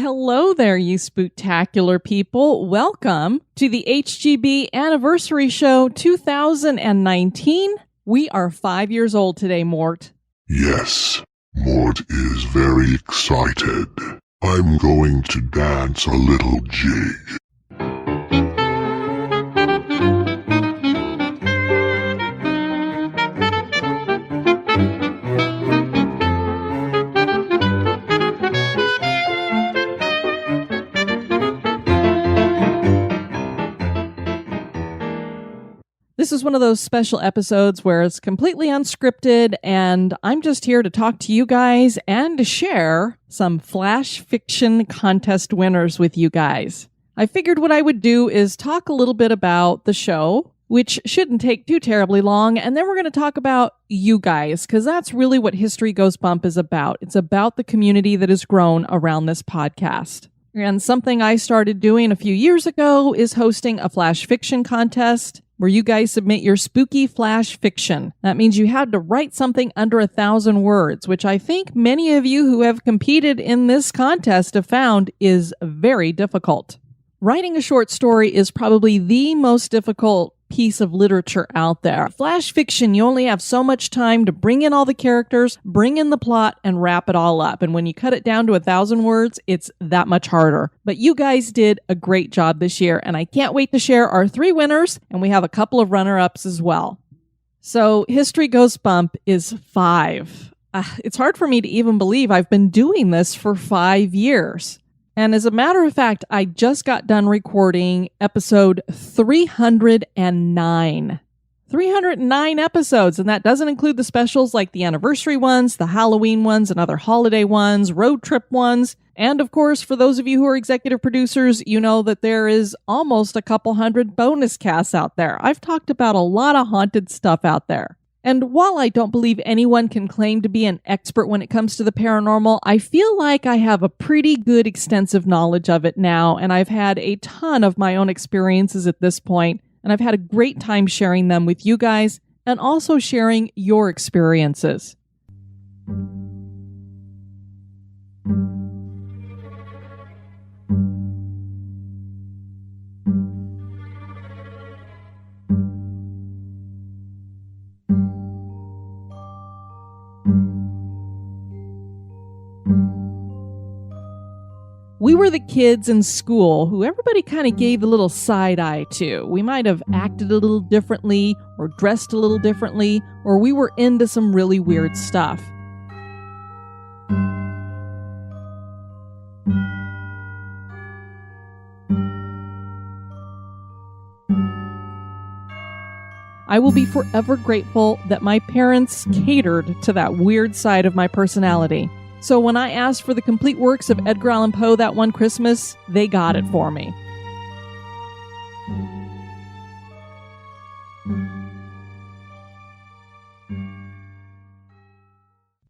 hello there, you spooktacular people. Welcome to the HGB Anniversary Show 2019. We are 5 years old today, Mort. Yes, Mort is very excited. I'm going to dance a little jig. This is one of those special episodes where it's completely unscripted, and I'm just here to talk to you guys and to share some flash fiction contest winners with you guys. I figured what I would do is talk a little bit about the show, which shouldn't take too terribly long, and then we're going to talk about you guys, because that's really what History Goes Bump is about. It's about the community that has grown around this podcast. And something I started doing a few years ago is hosting a flash fiction contest where you guys submit your spooky flash fiction. That means you had to write something under 1,000 words, which I think many of you who have competed in this contest have found is very difficult. Writing a short story is probably the most difficult piece of literature out there. Flash fiction, you only have so much time to bring in all the characters, bring in the plot, and wrap it all up. And when you cut it down to 1,000 words, it's that much harder. But you guys did a great job this year, and I can't wait to share our 3 winners, and we have a couple of runner-ups as well. So History Goes Bump is 5. It's hard for me to even believe I've been doing this for 5 years. And as a matter of fact, I just got done recording episode 309. 309 episodes, and that doesn't include the specials like the anniversary ones, the Halloween ones, and other holiday ones, road trip ones. And of course, for those of you who are executive producers, you know that there is almost a couple hundred bonus casts out there. I've talked about a lot of haunted stuff out there. And while I don't believe anyone can claim to be an expert when it comes to the paranormal, I feel like I have a pretty good extensive knowledge of it now, and I've had a ton of my own experiences at this point, and I've had a great time sharing them with you guys and also sharing your experiences. We were the kids in school who everybody kind of gave a little side eye to. We might have acted a little differently or dressed a little differently, or we were into some really weird stuff. I will be forever grateful that my parents catered to that weird side of my personality. So when I asked for the complete works of Edgar Allan Poe that one Christmas, they got it for me.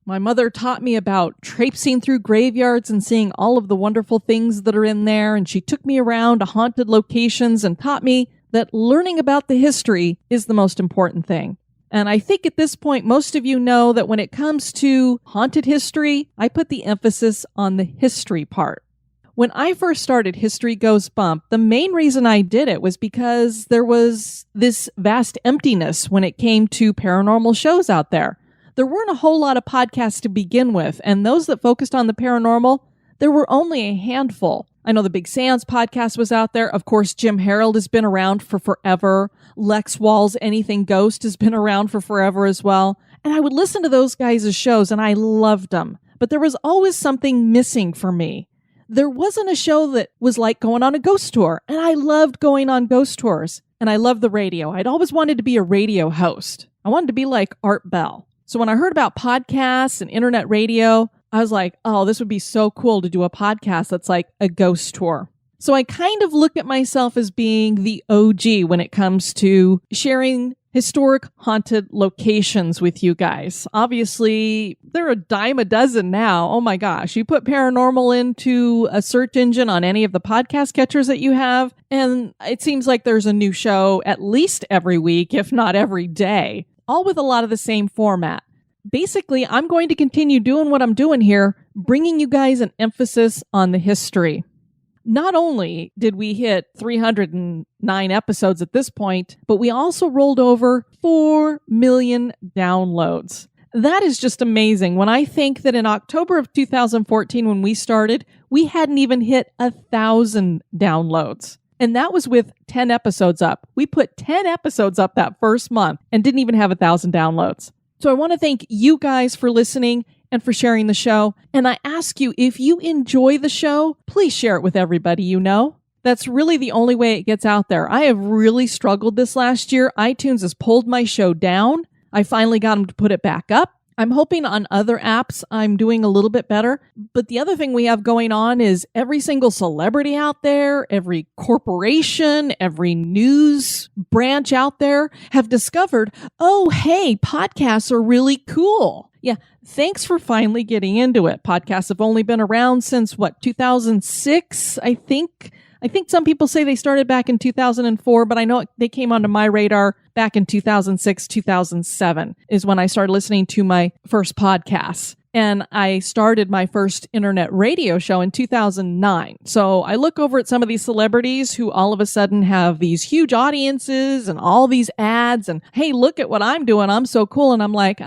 My mother taught me about traipsing through graveyards and seeing all of the wonderful things that are in there, and she took me around to haunted locations and taught me that learning about the history is the most important thing. And I think at this point, most of you know that when it comes to haunted history, I put the emphasis on the history part. When I first started History Goes Bump, the main reason I did it was because there was this vast emptiness when it came to paranormal shows out there. There weren't a whole lot of podcasts to begin with, and those that focused on the paranormal, there were only a handful. I know the Big Seance podcast was out there. Of course, Jim Harold has been around for forever. Lex Wall's Anything Ghost has been around for forever as well. And I would listen to those guys' shows, and I loved them. But there was always something missing for me. There wasn't a show that was like going on a ghost tour, and I loved going on ghost tours. And I loved the radio. I'd always wanted to be a radio host. I wanted to be like Art Bell. So when I heard about podcasts and internet radio, I was like, oh, this would be so cool to do a podcast that's like a ghost tour. So I kind of look at myself as being the OG when it comes to sharing historic haunted locations with you guys. Obviously, they're a dime a dozen now. Oh my gosh. You put paranormal into a search engine on any of the podcast catchers that you have, and it seems like there's a new show at least every week, if not every day, all with a lot of the same format. basically, I'm going to continue doing what I'm doing here, bringing you guys an emphasis on the history. Not only did we hit 309 episodes at this point, but we also rolled over 4 million downloads. That is just amazing. When I think that in October of 2014, when we started, we hadn't even hit 1,000 downloads. And that was with 10 episodes up. We put 10 episodes up that first month and didn't even have 1,000 downloads. So I want to thank you guys for listening and for sharing the show. And I ask you, if you enjoy the show, please share it with everybody you know. That's really the only way it gets out there. I have really struggled this last year. iTunes has pulled my show down. I finally got them to put it back up. I'm hoping on other apps I'm doing a little bit better. But the other thing we have going on is every single celebrity out there, every corporation, every news branch out there have discovered, oh, hey, podcasts are really cool. Yeah, thanks for finally getting into it. Podcasts have only been around since, 2006, I think? I think some people say they started back in 2004, but I know they came onto my radar back in 2006, 2007 is when I started listening to my first podcasts. And I started my first internet radio show in 2009. So I look over at some of these celebrities who all of a sudden have these huge audiences and all these ads and, hey, look at what I'm doing. I'm so cool. And I'm like,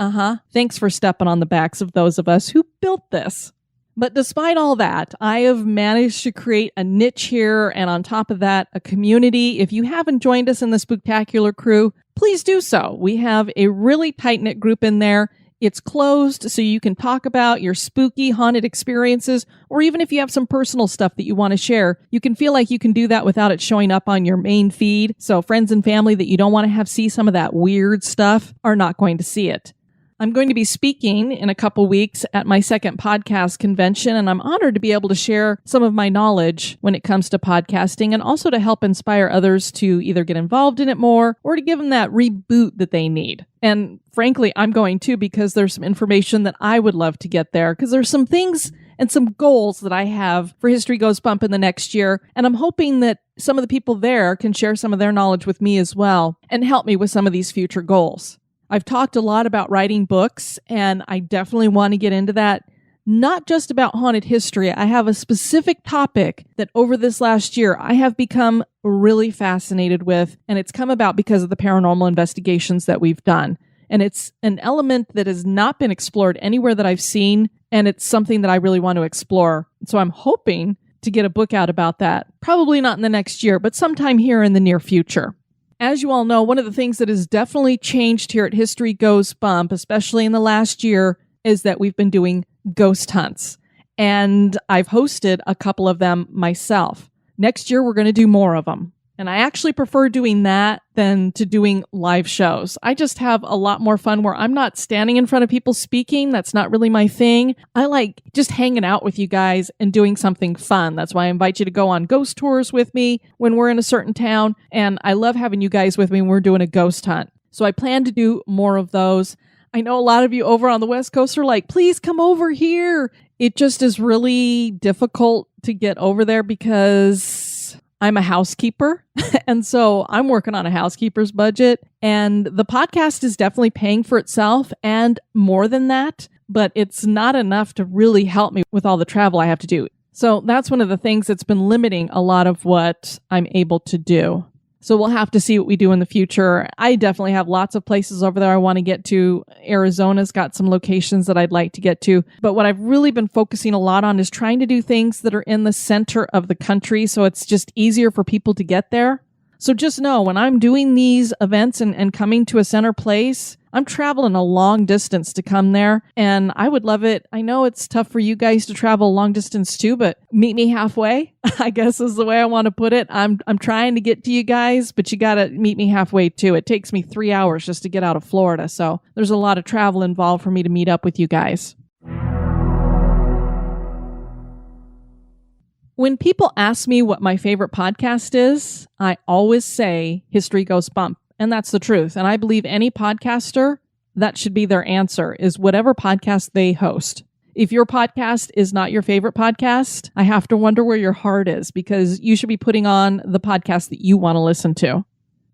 thanks for stepping on the backs of those of us who built this. But despite all that, I have managed to create a niche here, and on top of that, a community. If you haven't joined us in the Spooktacular crew, please do so. We have a really tight-knit group in there. It's closed, so you can talk about your spooky, haunted experiences, or even if you have some personal stuff that you want to share, you can feel like you can do that without it showing up on your main feed. So friends and family that you don't want to have see some of that weird stuff are not going to see it. I'm going to be speaking in a couple weeks at my second podcast convention, and I'm honored to be able to share some of my knowledge when it comes to podcasting and also to help inspire others to either get involved in it more or to give them that reboot that they need. And frankly, I'm going to because there's some information that I would love to get there because there's some things and some goals that I have for History Goes Bump in the next year. And I'm hoping that some of the people there can share some of their knowledge with me as well and help me with some of these future goals. I've talked a lot about writing books, and I definitely want to get into that. Not just about haunted history. I have a specific topic that over this last year I have become really fascinated with, and it's come about because of the paranormal investigations that we've done. And it's an element that has not been explored anywhere that I've seen, and it's something that I really want to explore. So I'm hoping to get a book out about that. Probably not in the next year, but sometime here in the near future. As you all know, one of the things that has definitely changed here at History Goes Bump, especially in the last year, is that we've been doing ghost hunts. And I've hosted a couple of them myself. Next year, we're going to do more of them. And I actually prefer doing that than to doing live shows. I just have a lot more fun where I'm not standing in front of people speaking. That's not really my thing. I like just hanging out with you guys and doing something fun. That's why I invite you to go on ghost tours with me when we're in a certain town. And I love having you guys with me when we're doing a ghost hunt. So I plan to do more of those. I know a lot of you over on the West Coast are like, please come over here. It just is really difficult to get over there because I'm a housekeeper, and so I'm working on a housekeeper's budget, and the podcast is definitely paying for itself and more than that, but it's not enough to really help me with all the travel I have to do. So that's one of the things that's been limiting a lot of what I'm able to do. So we'll have to see what we do in the future. I definitely have lots of places over there I want to get to. Arizona's got some locations that I'd like to get to. But what I've really been focusing a lot on is trying to do things that are in the center of the country so it's just easier for people to get there. So just know when I'm doing these events and coming to a center place, I'm traveling a long distance to come there, and I would love it. I know it's tough for you guys to travel a long distance too, but meet me halfway, I guess is the way I want to put it. I'm trying to get to you guys, but you got to meet me halfway too. It takes me 3 hours just to get out of Florida, so there's a lot of travel involved for me to meet up with you guys. When people ask me what my favorite podcast is, I always say History Goes Bump. And that's the truth. And I believe any podcaster, that should be their answer, is whatever podcast they host. If your podcast is not your favorite podcast, I have to wonder where your heart is, because you should be putting on the podcast that you want to listen to.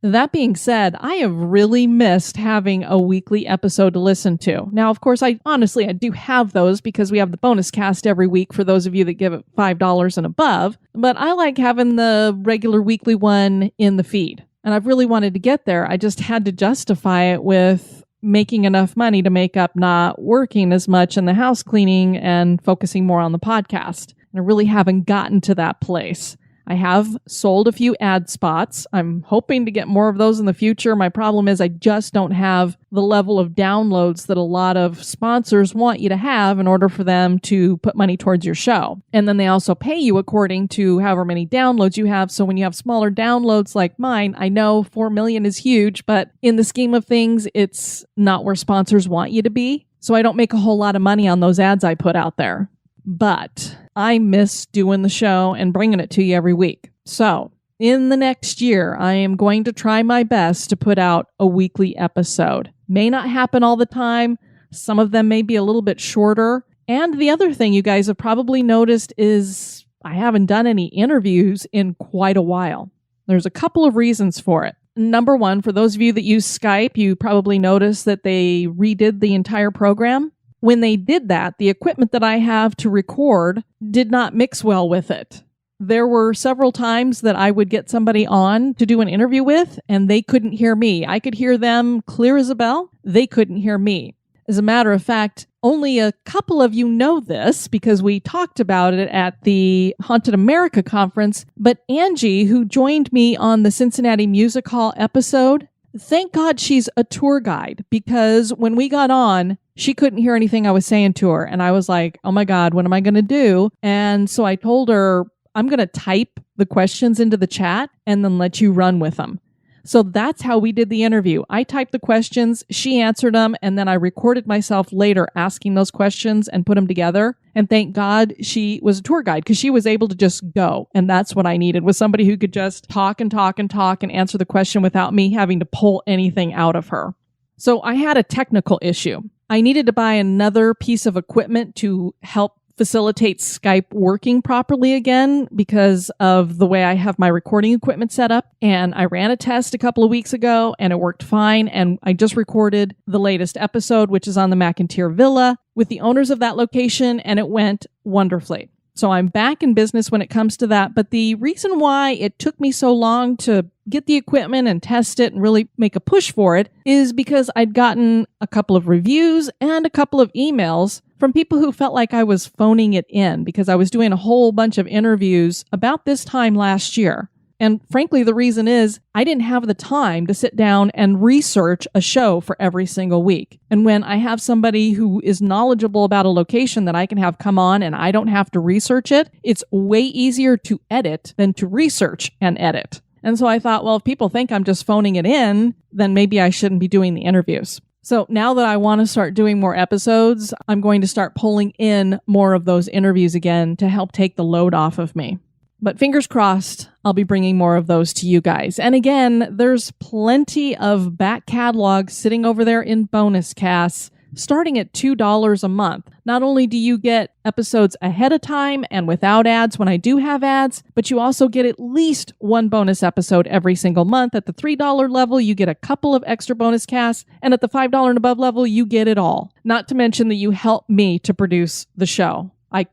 That being said, I have really missed having a weekly episode to listen to. Now, of course, I do have those because we have the bonus cast every week for those of you that give it $5 and above. But I like having the regular weekly one in the feed. And I've really wanted to get there. I just had to justify it with making enough money to make up not working as much in the house cleaning and focusing more on the podcast. And I really haven't gotten to that place. I have sold a few ad spots. I'm hoping to get more of those in the future. My problem is I just don't have the level of downloads that a lot of sponsors want you to have in order for them to put money towards your show. And then they also pay you according to however many downloads you have. So when you have smaller downloads like mine, I know 4 million is huge, but in the scheme of things, it's not where sponsors want you to be. So I don't make a whole lot of money on those ads I put out there. But I miss doing the show and bringing it to you every week. So in the next year, I am going to try my best to put out a weekly episode. May not happen all the time. Some of them may be a little bit shorter. And the other thing you guys have probably noticed is I haven't done any interviews in quite a while. There's a couple of reasons for it. Number one, for those of you that use Skype, you probably noticed that they redid the entire program. When they did that, the equipment that I have to record did not mix well with it. There were several times that I would get somebody on to do an interview with, and they couldn't hear me. I could hear them clear as a bell. They couldn't hear me. As a matter of fact, only a couple of you know this because we talked about it at the Haunted America conference, but Angie, who joined me on the Cincinnati Music Hall episode, thank God she's a tour guide, because when we got on, she couldn't hear anything I was saying to her. And I was like, oh my God, what am I going to do? And so I told her, I'm going to type the questions into the chat and then let you run with them. So that's how we did the interview. I typed the questions, she answered them, and then I recorded myself later asking those questions and put them together. And thank God she was a tour guide because she was able to just go. And that's what I needed, was somebody who could just talk and talk and talk and answer the question without me having to pull anything out of her. So I had a technical issue. I needed to buy another piece of equipment to help facilitate Skype working properly again because of the way I have my recording equipment set up. And I ran a test a couple of weeks ago and it worked fine. And I just recorded the latest episode, which is on the McIntyre Villa with the owners of that location, and it went wonderfully. So I'm back in business when it comes to that. But the reason why it took me so long to get the equipment and test it and really make a push for it is because I'd gotten a couple of reviews and a couple of emails from people who felt like I was phoning it in because I was doing a whole bunch of interviews about this time last year. And frankly, the reason is I didn't have the time to sit down and research a show for every single week. And when I have somebody who is knowledgeable about a location that I can have come on and I don't have to research it, it's way easier to edit than to research and edit. And so I thought, well, if people think I'm just phoning it in, then maybe I shouldn't be doing the interviews. So now that I want to start doing more episodes, I'm going to start pulling in more of those interviews again to help take the load off of me. But fingers crossed, I'll be bringing more of those to you guys. And again, there's plenty of back catalog sitting over there in bonus casts, starting at $2 a month. Not only do you get episodes ahead of time and without ads when I do have ads, but you also get at least one bonus episode every single month. At the $3 level, you get a couple of extra bonus casts, and at the $5 and above level, you get it all. Not to mention that you help me to produce the show. I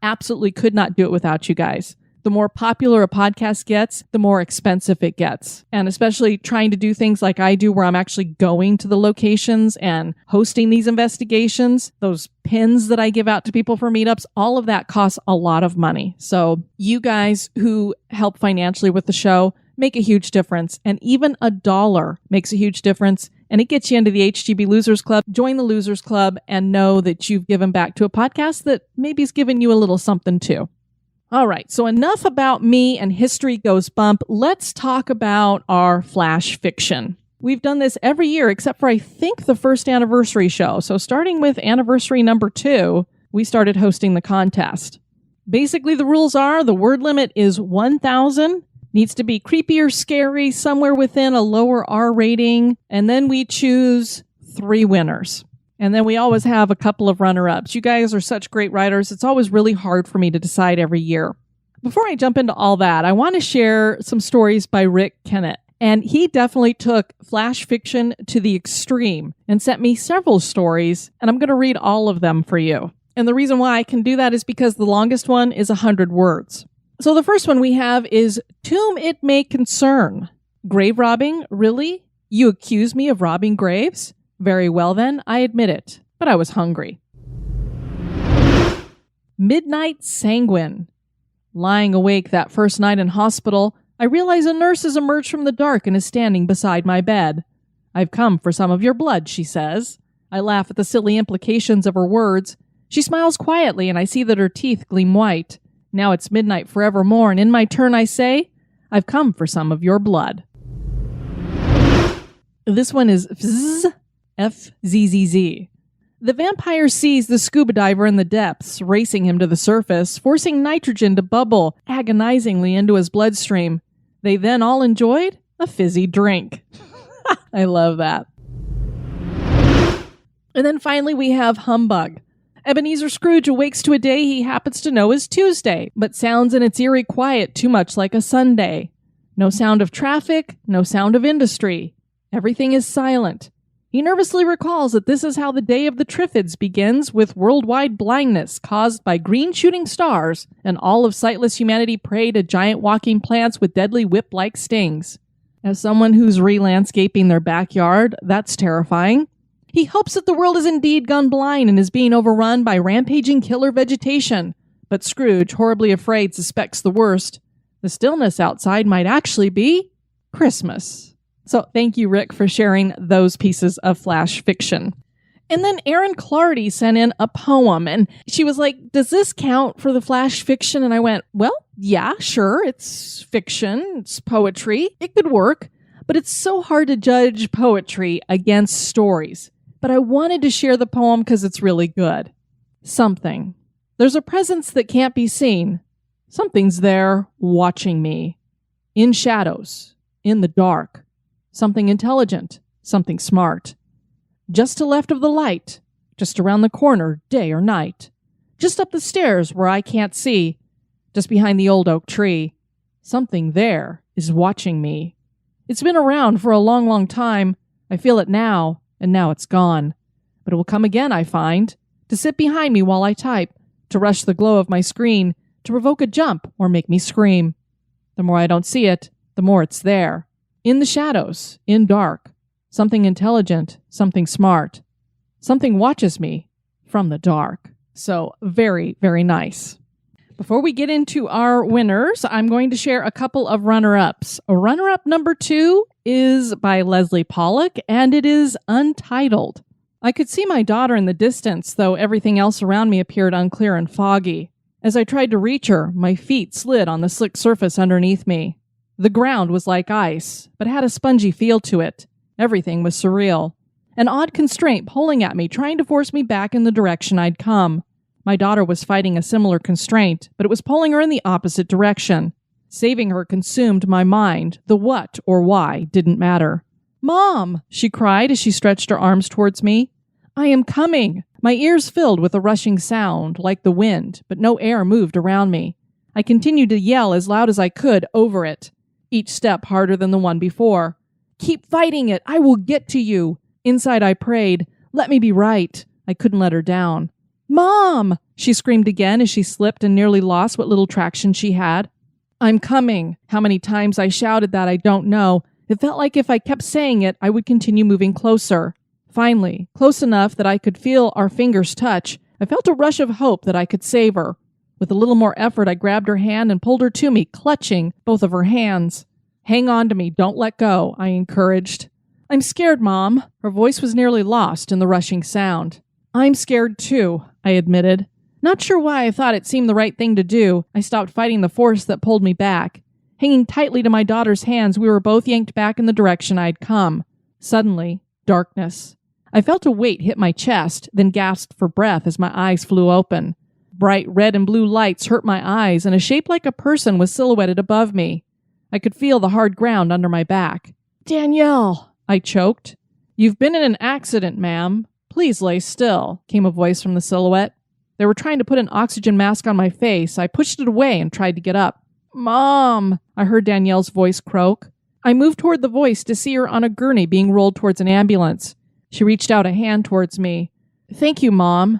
absolutely could not do it without you guys. The more popular a podcast gets, the more expensive it gets. And especially trying to do things like I do where I'm actually going to the locations and hosting these investigations, those pins that I give out to people for meetups, all of that costs a lot of money. So you guys who help financially with the show make a huge difference. And even $1 makes a huge difference. And it gets you into the HGB Losers Club. Join the Losers Club and know that you've given back to a podcast that maybe has given you a little something too. All right, so enough about me and History Goes Bump. Let's talk about our flash fiction. We've done this every year except for, I think, the first anniversary show. So starting with anniversary number 2, we started hosting the contest. Basically, the rules are the word limit is 1,000. Needs to be creepy or scary, somewhere within a lower R rating. And then we choose 3 winners. And then we always have a couple of runner-ups. You guys are such great writers. It's always really hard for me to decide every year. Before I jump into all that, I want to share some stories by Rick Kennett. And he definitely took flash fiction to the extreme and sent me several stories, and I'm going to read all of them for you. And the reason why I can do that is because the longest one is 100 words. So the first one we have is, "To whom it may concern. Grave robbing? Really? You accuse me of robbing graves? Very well then, I admit it. But I was hungry." Midnight sanguine. Lying awake that first night in hospital, I realize a nurse has emerged from the dark and is standing beside my bed. "I've come for some of your blood," she says. I laugh at the silly implications of her words. She smiles quietly and I see that her teeth gleam white. Now it's midnight forevermore, and in my turn I say, "I've come for some of your blood." This one is FZZZ. The vampire sees the scuba diver in the depths, racing him to the surface, forcing nitrogen to bubble agonizingly into his bloodstream. They then all enjoyed a fizzy drink. I love that. And then finally we have humbug. Ebenezer Scrooge awakes to a day he happens to know is Tuesday, but sounds in its eerie quiet too much like a Sunday. No sound of traffic, no sound of industry. Everything is silent. He nervously recalls that this is how the day of the Triffids begins, with worldwide blindness caused by green shooting stars and all of sightless humanity prey to giant walking plants with deadly whip-like stings. As someone who's re-landscaping their backyard, that's terrifying. He hopes that the world has indeed gone blind and is being overrun by rampaging killer vegetation, but Scrooge, horribly afraid, suspects the worst. The stillness outside might actually be Christmas. So thank you, Rick, for sharing those pieces of flash fiction. And then Erin Clardy sent in a poem, and she was like, "Does this count for the flash fiction?" And I went, "Well, yeah, sure. It's fiction. It's poetry. It could work. But it's so hard to judge poetry against stories. But I wanted to share the poem because it's really good. Something. There's a presence that can't be seen. Something's there watching me. In shadows. In the dark. Something intelligent, something smart. Just to left of the light, just around the corner, day or night. Just up the stairs where I can't see, just behind the old oak tree. Something there is watching me. It's been around for a long, long time. I feel it now, and now it's gone. But it will come again, I find, to sit behind me while I type, to rush the glow of my screen, to provoke a jump or make me scream. The more I don't see it, the more it's there. In the shadows, in dark, something intelligent, something smart. Something watches me from the dark. So very, very nice. Before we get into our winners, I'm going to share a couple of runner-ups. Runner-up number 2 is by Leslie Pollock, and it is Untitled. I could see my daughter in the distance, though everything else around me appeared unclear and foggy. As I tried to reach her, my feet slid on the slick surface underneath me. The ground was like ice, but had a spongy feel to it. Everything was surreal. An odd constraint pulling at me, trying to force me back in the direction I'd come. My daughter was fighting a similar constraint, but it was pulling her in the opposite direction. Saving her consumed my mind. The what or why didn't matter. "Mom!" she cried as she stretched her arms towards me. "I am coming!" My ears filled with a rushing sound, like the wind, but no air moved around me. I continued to yell as loud as I could over it. Each step harder than the one before. "Keep fighting it! I will get to you!" Inside I prayed, "Let me be right." I couldn't let her down. "Mom!" she screamed again as she slipped and nearly lost what little traction she had. "I'm coming." How many times I shouted that I don't know. It felt like if I kept saying it, I would continue moving closer. Finally, close enough that I could feel our fingers touch, I felt a rush of hope that I could save her. With a little more effort, I grabbed her hand and pulled her to me, clutching both of her hands. "Hang on to me, don't let go," I encouraged. "I'm scared, Mom." Her voice was nearly lost in the rushing sound. "I'm scared too," I admitted. Not sure why I thought it seemed the right thing to do, I stopped fighting the force that pulled me back. Hanging tightly to my daughter's hands, we were both yanked back in the direction I'd come. Suddenly, darkness. I felt a weight hit my chest, then gasped for breath as my eyes flew open. Bright red and blue lights hurt my eyes, and a shape like a person was silhouetted above me. I could feel the hard ground under my back. "Danielle," I choked. "You've been in an accident, ma'am. Please lay still," came a voice from the silhouette. They were trying to put an oxygen mask on my face. I pushed it away and tried to get up. "Mom," I heard Danielle's voice croak. I moved toward the voice to see her on a gurney being rolled towards an ambulance. She reached out a hand towards me. "Thank you, Mom."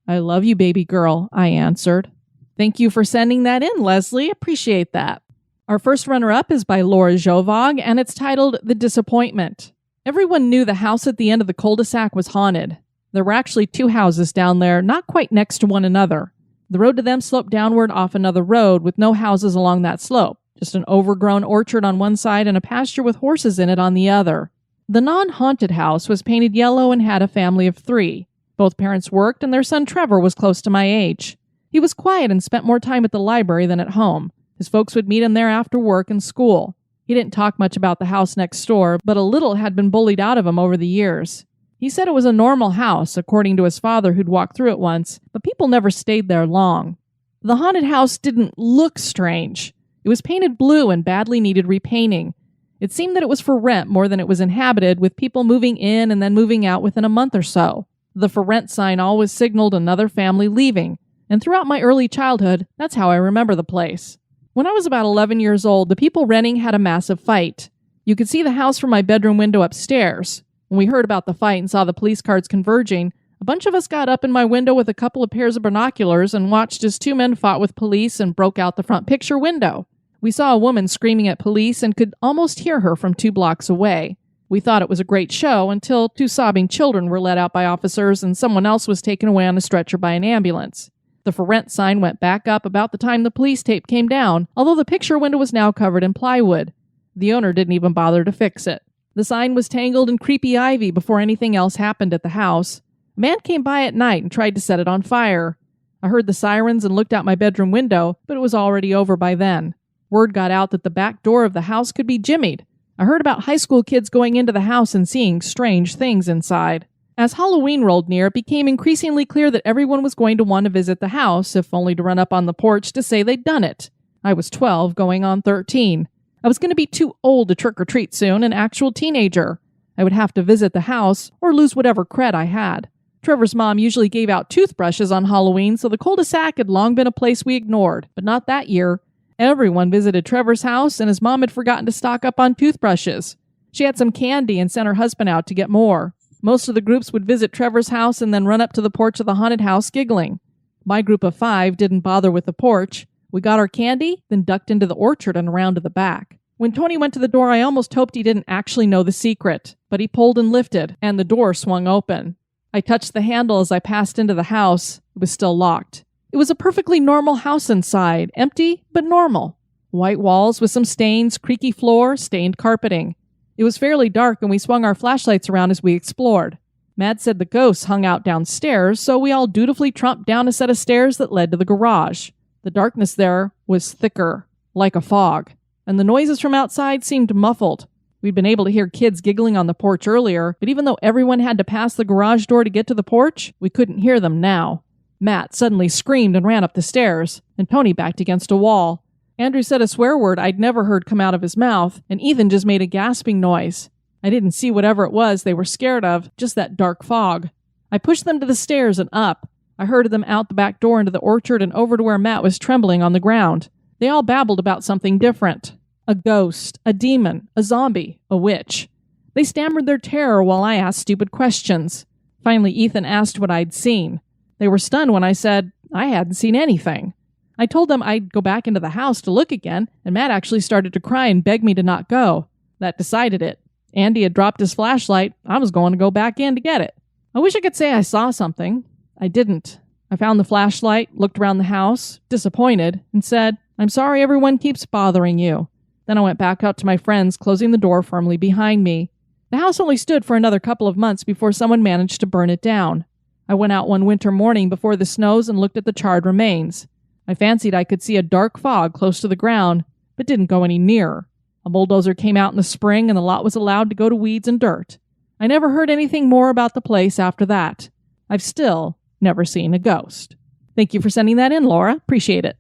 "I love you, baby girl," I answered. Thank you for sending that in, Leslie. Appreciate that. Our first runner-up is by Laura Jovog, and it's titled The Disappointment. Everyone knew the house at the end of the cul-de-sac was haunted. There were actually 2 houses down there, not quite next to one another. The road to them sloped downward off another road with no houses along that slope, just an overgrown orchard on one side and a pasture with horses in it on the other. The non-haunted house was painted yellow and had a family of 3. Both parents worked, and their son Trevor was close to my age. He was quiet and spent more time at the library than at home. His folks would meet him there after work and school. He didn't talk much about the house next door, but a little had been bullied out of him over the years. He said it was a normal house, according to his father who'd walked through it once, but people never stayed there long. The haunted house didn't look strange. It was painted blue and badly needed repainting. It seemed that it was for rent more than it was inhabited, with people moving in and then moving out within a month or so. The for rent sign always signaled another family leaving, and throughout my early childhood, that's how I remember the place. When I was about 11 years old, the people renting had a massive fight. You could see the house from my bedroom window upstairs. When we heard about the fight and saw the police cars converging, a bunch of us got up in my window with a couple of pairs of binoculars and watched as 2 men fought with police and broke out the front picture window. We saw a woman screaming at police and could almost hear her from 2 blocks away. We thought it was a great show until 2 sobbing children were let out by officers and someone else was taken away on a stretcher by an ambulance. The for rent sign went back up about the time the police tape came down, although the picture window was now covered in plywood. The owner didn't even bother to fix it. The sign was tangled in creepy ivy before anything else happened at the house. A man came by at night and tried to set it on fire. I heard the sirens and looked out my bedroom window, but it was already over by then. Word got out that the back door of the house could be jimmied. I heard about high school kids going into the house and seeing strange things inside. As Halloween rolled near, it became increasingly clear that everyone was going to want to visit the house, if only to run up on the porch to say they'd done it. I was 12, going on 13. I was going to be too old to trick-or-treat soon, an actual teenager. I would have to visit the house, or lose whatever cred I had. Trevor's mom usually gave out toothbrushes on Halloween, so the cul-de-sac had long been a place we ignored, but not that year. Everyone visited Trevor's house, and his mom had forgotten to stock up on toothbrushes. She had some candy and sent her husband out to get more. Most of the groups would visit Trevor's house and then run up to the porch of the haunted house giggling. My group of 5 didn't bother with the porch. We got our candy, then ducked into the orchard and around to the back. When Tony went to the door, I almost hoped he didn't actually know the secret, but he pulled and lifted, and the door swung open. I touched the handle as I passed into the house. It was still locked. It was a perfectly normal house inside, empty but normal. White walls with some stains, creaky floor, stained carpeting. It was fairly dark, and we swung our flashlights around as we explored. Mad said the ghosts hung out downstairs, so we all dutifully tromped down a set of stairs that led to the garage. The darkness there was thicker, like a fog, and the noises from outside seemed muffled. We'd been able to hear kids giggling on the porch earlier, but even though everyone had to pass the garage door to get to the porch, we couldn't hear them now. Matt suddenly screamed and ran up the stairs, and Tony backed against a wall. Andrew said a swear word I'd never heard come out of his mouth, and Ethan just made a gasping noise. I didn't see whatever it was they were scared of, just that dark fog. I pushed them to the stairs and up. I herded them out the back door into the orchard and over to where Matt was trembling on the ground. They all babbled about something different. A ghost, a demon, a zombie, a witch. They stammered their terror while I asked stupid questions. Finally, Ethan asked what I'd seen. They were stunned when I said I hadn't seen anything. I told them I'd go back into the house to look again, and Matt actually started to cry and beg me to not go. That decided it. Andy had dropped his flashlight. I was going to go back in to get it. I wish I could say I saw something. I didn't. I found the flashlight, looked around the house, disappointed, and said, "I'm sorry everyone keeps bothering you." Then I went back out to my friends, closing the door firmly behind me. The house only stood for another couple of months before someone managed to burn it down. I went out one winter morning before the snows and looked at the charred remains. I fancied I could see a dark fog close to the ground, but didn't go any nearer. A bulldozer came out in the spring and the lot was allowed to go to weeds and dirt. I never heard anything more about the place after that. I've still never seen a ghost. Thank you for sending that in, Laura. Appreciate it.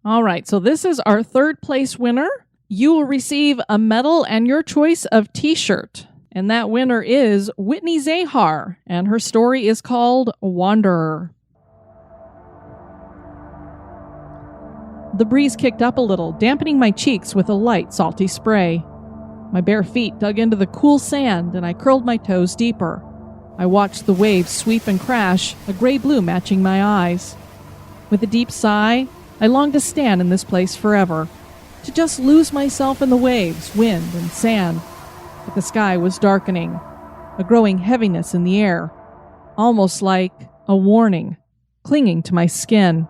All right, so this is our 3rd place winner. You will receive a medal and your choice of t-shirt. And that winner is Whitney Zahar, and her story is called Wanderer. The breeze kicked up a little, dampening my cheeks with a light, salty spray. My bare feet dug into the cool sand and I curled my toes deeper. I watched the waves sweep and crash, a gray-blue matching my eyes. With a deep sigh, I longed to stand in this place forever, to just lose myself in the waves, wind, and sand. But the sky was darkening, a growing heaviness in the air, almost like a warning, clinging to my skin.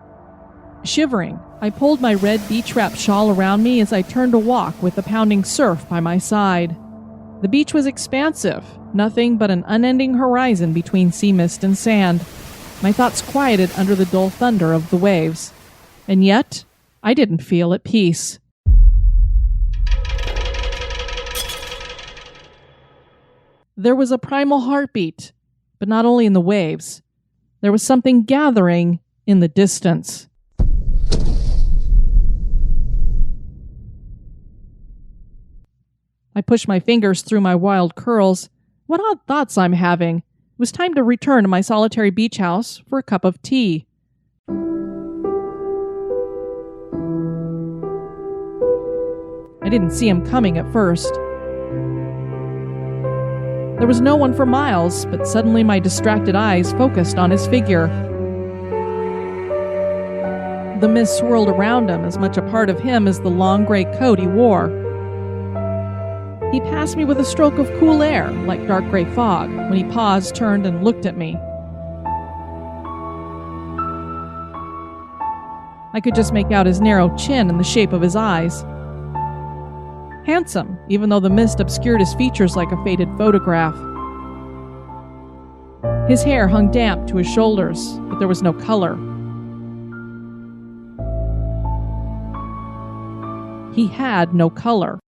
Shivering, I pulled my red beach-wrapped shawl around me as I turned to walk with the pounding surf by my side. The beach was expansive, nothing but an unending horizon between sea mist and sand. My thoughts quieted under the dull thunder of the waves. And yet, I didn't feel at peace. There was a primal heartbeat, but not only in the waves. There was something gathering in the distance. I pushed my fingers through my wild curls. What odd thoughts I'm having. It was time to return to my solitary beach house for a cup of tea. I didn't see him coming at first. There was no one for miles, but suddenly my distracted eyes focused on his figure. The mist swirled around him, as much a part of him as the long gray coat he wore. He passed me with a stroke of cool air, like dark gray fog, when he paused, turned, and looked at me. I could just make out his narrow chin and the shape of his eyes. Handsome, even though the mist obscured his features like a faded photograph. His hair hung damp to his shoulders, but there was no color. He had no color.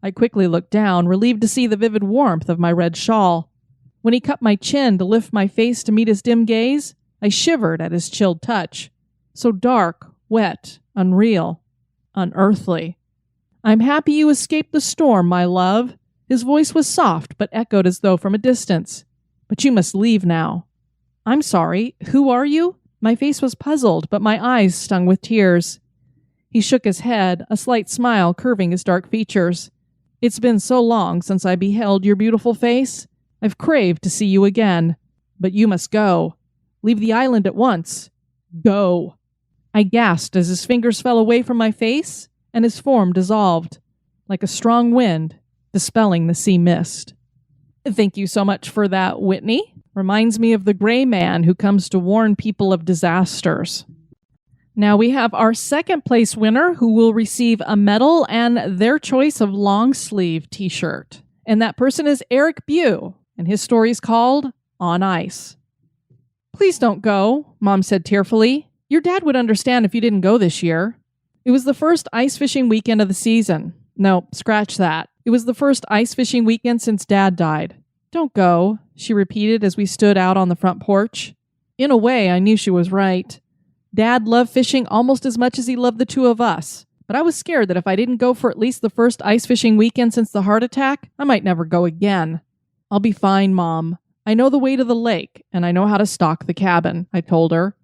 I quickly looked down, relieved to see the vivid warmth of my red shawl. When he cupped my chin to lift my face to meet his dim gaze, I shivered at his chilled touch. So dark, wet, unreal, unearthly. "I'm happy you escaped the storm, my love." His voice was soft, but echoed as though from a distance. "But you must leave now." "I'm sorry. Who are you?" My face was puzzled, but my eyes stung with tears. He shook his head, a slight smile curving his dark features. "It's been so long since I beheld your beautiful face. I've craved to see you again. But you must go. Leave the island at once. Go." I gasped as his fingers fell away from my face and his form dissolved, like a strong wind, dispelling the sea mist. Thank you so much for that, Whitney. Reminds me of the gray man who comes to warn people of disasters. Now we have our second place winner who will receive a medal and their choice of long sleeve t-shirt. And that person is Eric Bew, and his story is called On Ice. "Please don't go," Mom said tearfully. "Your dad would understand if you didn't go this year." It was the first ice fishing weekend of the season. No, scratch that. It was the first ice fishing weekend since Dad died. "Don't go," she repeated as we stood out on the front porch. In a way, I knew she was right. Dad loved fishing almost as much as he loved the two of us, but I was scared that if I didn't go for at least the first ice fishing weekend since the heart attack, I might never go again. "I'll be fine, Mom. I know the way to the lake, and I know how to stock the cabin," I told her.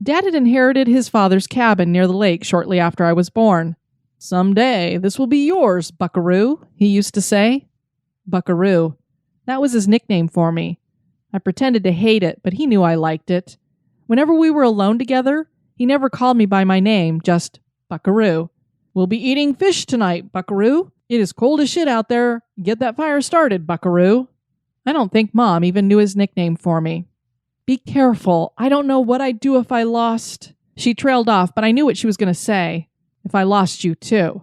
Dad had inherited his father's cabin near the lake shortly after I was born. "Someday, this will be yours, Buckaroo," he used to say. Buckaroo. That was his nickname for me. I pretended to hate it, but he knew I liked it. Whenever we were alone together, he never called me by my name, just Buckaroo. "We'll be eating fish tonight, Buckaroo. It is cold as shit out there. Get that fire started, Buckaroo." I don't think Mom even knew his nickname for me. "Be careful. I don't know what I'd do if I lost..." She trailed off, but I knew what she was going to say. "If I lost you, too."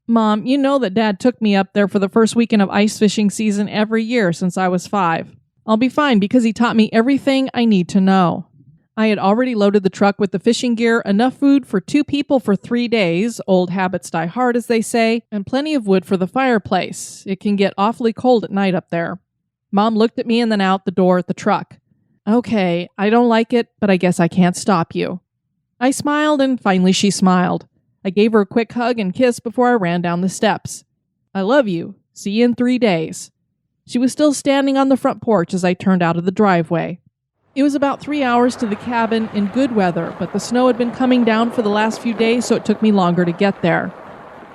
"Mom, you know that Dad took me up there for the first weekend of ice fishing season every year since I was 5. I'll be fine because he taught me everything I need to know." I had already loaded the truck with the fishing gear, enough food for 2 people for 3 days, old habits die hard as they say, and plenty of wood for the fireplace. It can get awfully cold at night up there. Mom looked at me and then out the door at the truck. "Okay, I don't like it, but I guess I can't stop you." I smiled and finally she smiled. I gave her a quick hug and kiss before I ran down the steps. "I love you. See you in 3 days." She was still standing on the front porch as I turned out of the driveway. It was about 3 hours to the cabin in good weather, but the snow had been coming down for the last few days, so it took me longer to get there.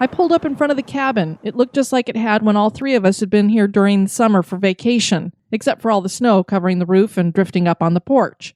I pulled up in front of the cabin. It looked just like it had when all three of us had been here during the summer for vacation, except for all the snow covering the roof and drifting up on the porch.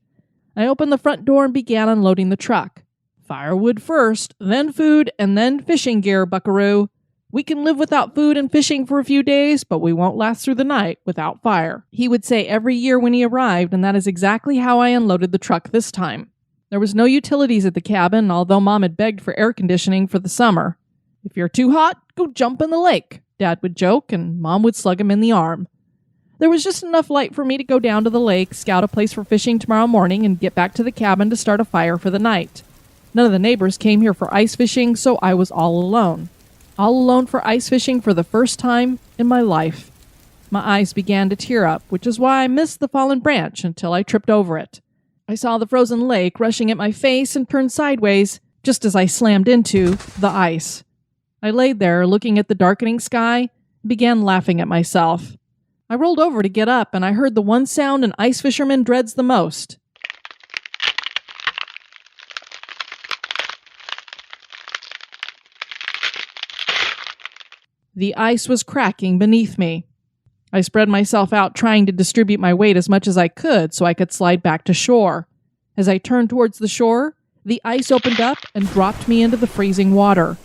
I opened the front door and began unloading the truck. Firewood first, then food, and then fishing gear, buckaroo. We can live without food and fishing for a few days, but we won't last through the night without fire, he would say every year when he arrived, and that is exactly how I unloaded the truck this time. There was no utilities at the cabin, although Mom had begged for air conditioning for the summer. If you're too hot, go jump in the lake, Dad would joke, and Mom would slug him in the arm. There was just enough light for me to go down to the lake, scout a place for fishing tomorrow morning, and get back to the cabin to start a fire for the night. None of the neighbors came here for ice fishing, so I was all alone. All alone for ice fishing for the first time in my life. My eyes began to tear up, which is why I missed the fallen branch until I tripped over it. I saw the frozen lake rushing at my face and turned sideways just as I slammed into the ice. I laid there looking at the darkening sky and began laughing at myself. I rolled over to get up and I heard the one sound an ice fisherman dreads the most. The ice was cracking beneath me. I spread myself out trying to distribute my weight as much as I could so I could slide back to shore. As I turned towards the shore, the ice opened up and dropped me into the freezing water.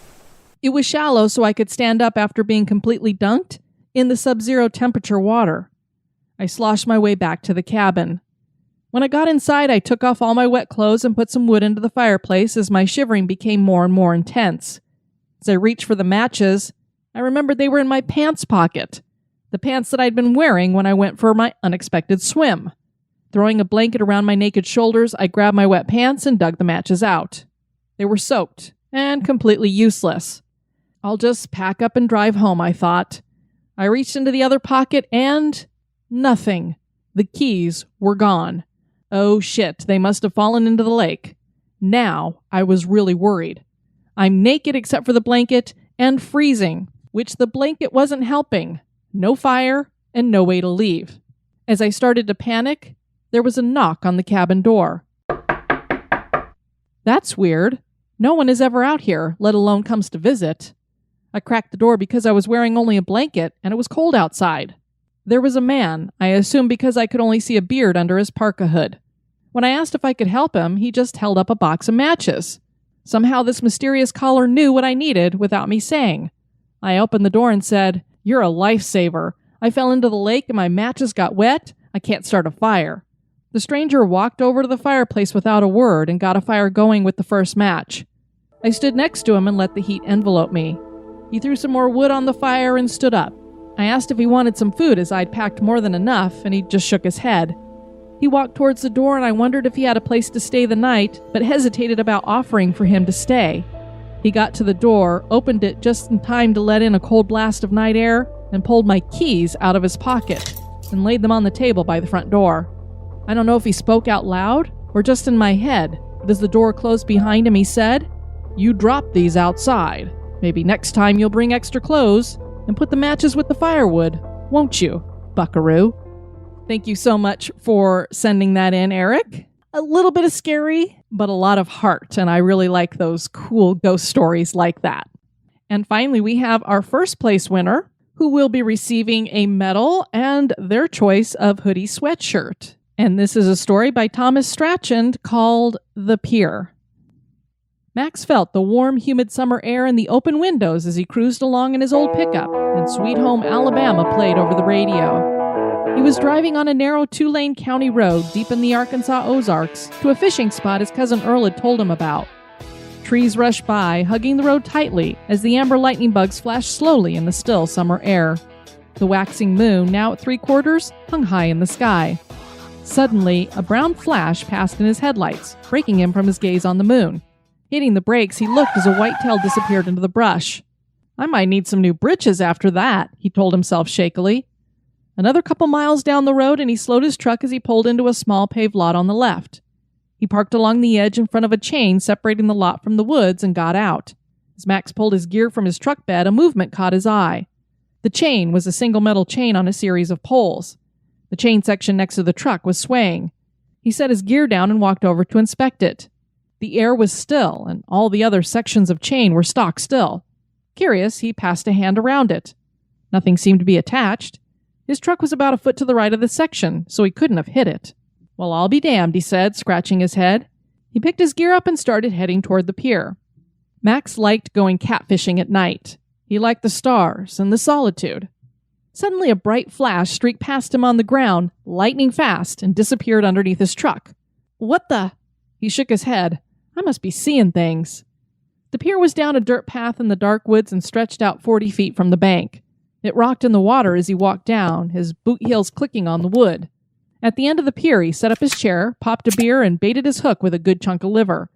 It was shallow so I could stand up after being completely dunked in the sub-zero temperature water. I sloshed my way back to the cabin. When I got inside, I took off all my wet clothes and put some wood into the fireplace as my shivering became more and more intense. As I reached for the matches, I remembered they were in my pants pocket, the pants that I'd been wearing when I went for my unexpected swim. Throwing a blanket around my naked shoulders, I grabbed my wet pants and dug the matches out. They were soaked and completely useless. I'll just pack up and drive home, I thought. I reached into the other pocket and nothing. The keys were gone. Oh shit, they must have fallen into the lake. Now I was really worried. I'm naked except for the blanket and freezing, which the blanket wasn't helping. No fire and no way to leave. As I started to panic, there was a knock on the cabin door. That's weird. No one is ever out here, let alone comes to visit. I cracked the door because I was wearing only a blanket and it was cold outside. There was a man, I assume because I could only see a beard under his parka hood. When I asked if I could help him, he just held up a box of matches. Somehow this mysterious caller knew what I needed without me saying. I opened the door and said, "You're a lifesaver. I fell into the lake and my matches got wet. I can't start a fire." The stranger walked over to the fireplace without a word and got a fire going with the first match. I stood next to him and let the heat envelope me. He threw some more wood on the fire and stood up. I asked if he wanted some food as I'd packed more than enough, and he just shook his head. He walked towards the door and I wondered if he had a place to stay the night, but hesitated about offering for him to stay. He got to the door, opened it just in time to let in a cold blast of night air, and pulled my keys out of his pocket and laid them on the table by the front door. I don't know if he spoke out loud or just in my head, but as the door closed behind him, he said, "You dropped these outside. Maybe next time you'll bring extra clothes and put the matches with the firewood, won't you, buckaroo?" Thank you so much for sending that in, Eric. A little bit of scary, but a lot of heart, and I really like those cool ghost stories like that. And finally, we have our first place winner, who will be receiving a medal and their choice of hoodie sweatshirt. And this is a story by Thomas Strachan called The Pier. Max felt the warm, humid summer air in the open windows as he cruised along in his old pickup, and Sweet Home Alabama played over the radio. He was driving on a narrow 2-lane county road deep in the Arkansas Ozarks to a fishing spot his cousin Earl had told him about. Trees rushed by, hugging the road tightly as the amber lightning bugs flashed slowly in the still summer air. The waxing moon, now at 3/4, hung high in the sky. Suddenly, a brown flash passed in his headlights, breaking him from his gaze on the moon. Hitting the brakes, he looked as a white tail disappeared into the brush. "I might need some new britches after that," he told himself shakily. Another couple miles down the road, and he slowed his truck as he pulled into a small paved lot on the left. He parked along the edge in front of a chain separating the lot from the woods and got out. As Max pulled his gear from his truck bed, a movement caught his eye. The chain was a single metal chain on a series of poles. The chain section next to the truck was swaying. He set his gear down and walked over to inspect it. The air was still, and all the other sections of chain were stock still. Curious, he passed a hand around it. Nothing seemed to be attached. His truck was about a foot to the right of the section, so he couldn't have hit it. "Well, I'll be damned," he said, scratching his head. He picked his gear up and started heading toward the pier. Max liked going catfishing at night. He liked the stars and the solitude. Suddenly a bright flash streaked past him on the ground, lightning fast, and disappeared underneath his truck. "What the?" He shook his head. "I must be seeing things." The pier was down a dirt path in the dark woods and stretched out 40 feet from the bank. It rocked in the water as he walked down, his boot heels clicking on the wood. At the end of the pier, he set up his chair, popped a beer, and baited his hook with a good chunk of liver.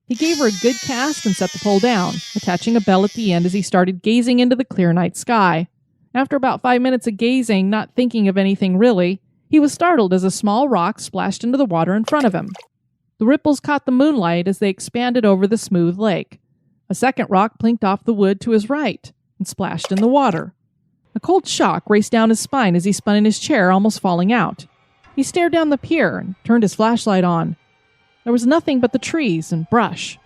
He gave her a good cast and set the pole down, attaching a bell at the end as he started gazing into the clear night sky. After about 5 minutes of gazing, not thinking of anything really, he was startled as a small rock splashed into the water in front of him. The ripples caught the moonlight as they expanded over the smooth lake. A second rock plinked off the wood to his right and splashed in the water. A cold shock raced down his spine as he spun in his chair, almost falling out. He stared down the pier and turned his flashlight on. There was nothing but the trees and brush.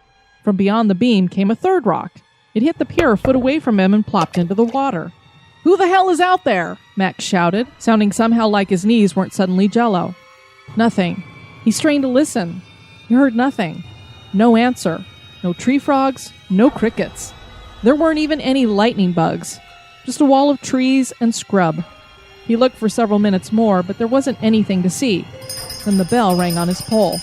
From beyond the beam came a third rock. It hit the pier a foot away from him and plopped into the water. "Who the hell is out there?" Max shouted, sounding somehow like his knees weren't suddenly jello. Nothing. He strained to listen. He heard nothing. No answer. No tree frogs, no crickets. There weren't even any lightning bugs. Just a wall of trees and scrub. He looked for several minutes more, but there wasn't anything to see. Then the bell rang on his pole.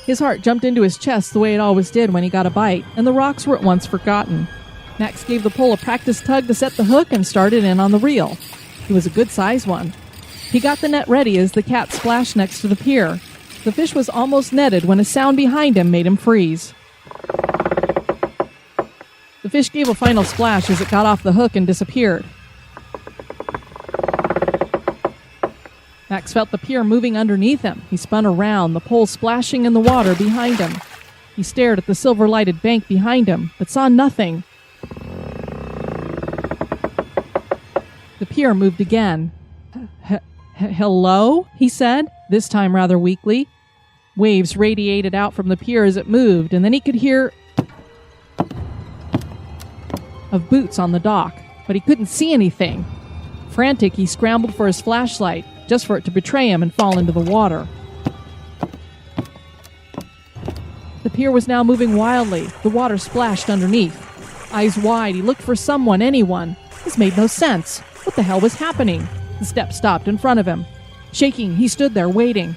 His heart jumped into his chest the way it always did when he got a bite, and the rocks were at once forgotten. Max gave the pole a practice tug to set the hook and started in on the reel. It was a good-sized one. He got the net ready as the cat splashed next to the pier. The fish was almost netted when a sound behind him made him freeze. The fish gave a final splash as it got off the hook and disappeared. Max felt the pier moving underneath him. He spun around, the pole splashing in the water behind him. He stared at the silver-lighted bank behind him, but saw nothing. The pier moved again. "Hello?" he said, this time rather weakly. Waves radiated out from the pier as it moved, and then he could hear of boots on the dock, but he couldn't see anything. Frantic, he scrambled for his flashlight, just for it to betray him and fall into the water. The pier was now moving wildly. The water splashed underneath. Eyes wide, he looked for someone, anyone. This made no sense. What the hell was happening? The step stopped in front of him. Shaking, he stood there waiting.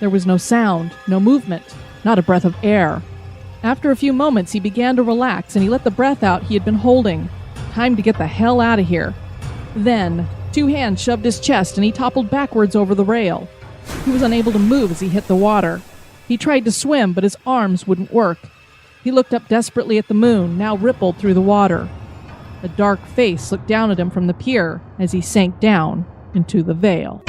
There was no sound, no movement, not a breath of air. After a few moments, he began to relax and he let the breath out he had been holding. Time to get the hell out of here. Then, 2 hands shoved his chest and he toppled backwards over the rail. He was unable to move as he hit the water. He tried to swim, but his arms wouldn't work. He looked up desperately at the moon, now rippled through the water. A dark face looked down at him from the pier as he sank down into the veil.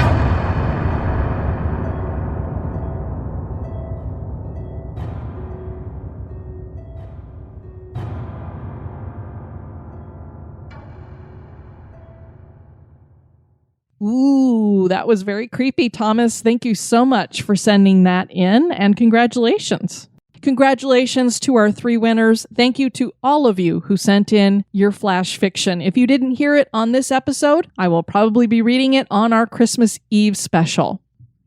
Ooh, that was very creepy, Thomas. Thank you so much for sending that in, and congratulations. Congratulations to our 3 winners. Thank you to all of you who sent in your flash fiction. If you didn't hear it on this episode, I will probably be reading it on our Christmas Eve special.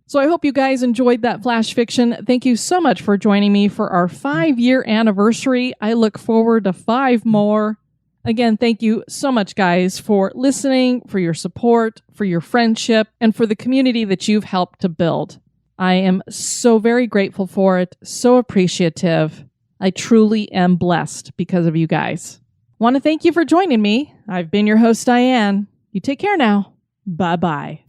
So I hope you guys enjoyed that flash fiction. Thank you so much for joining me for our 5-year anniversary. I look forward to 5 more. Again, thank you so much, guys, for listening, for your support, for your friendship, and for the community that you've helped to build. I am so very grateful for it, so appreciative. I truly am blessed because of you guys. Want to thank you for joining me. I've been your host, Diane. You take care now. Bye-bye.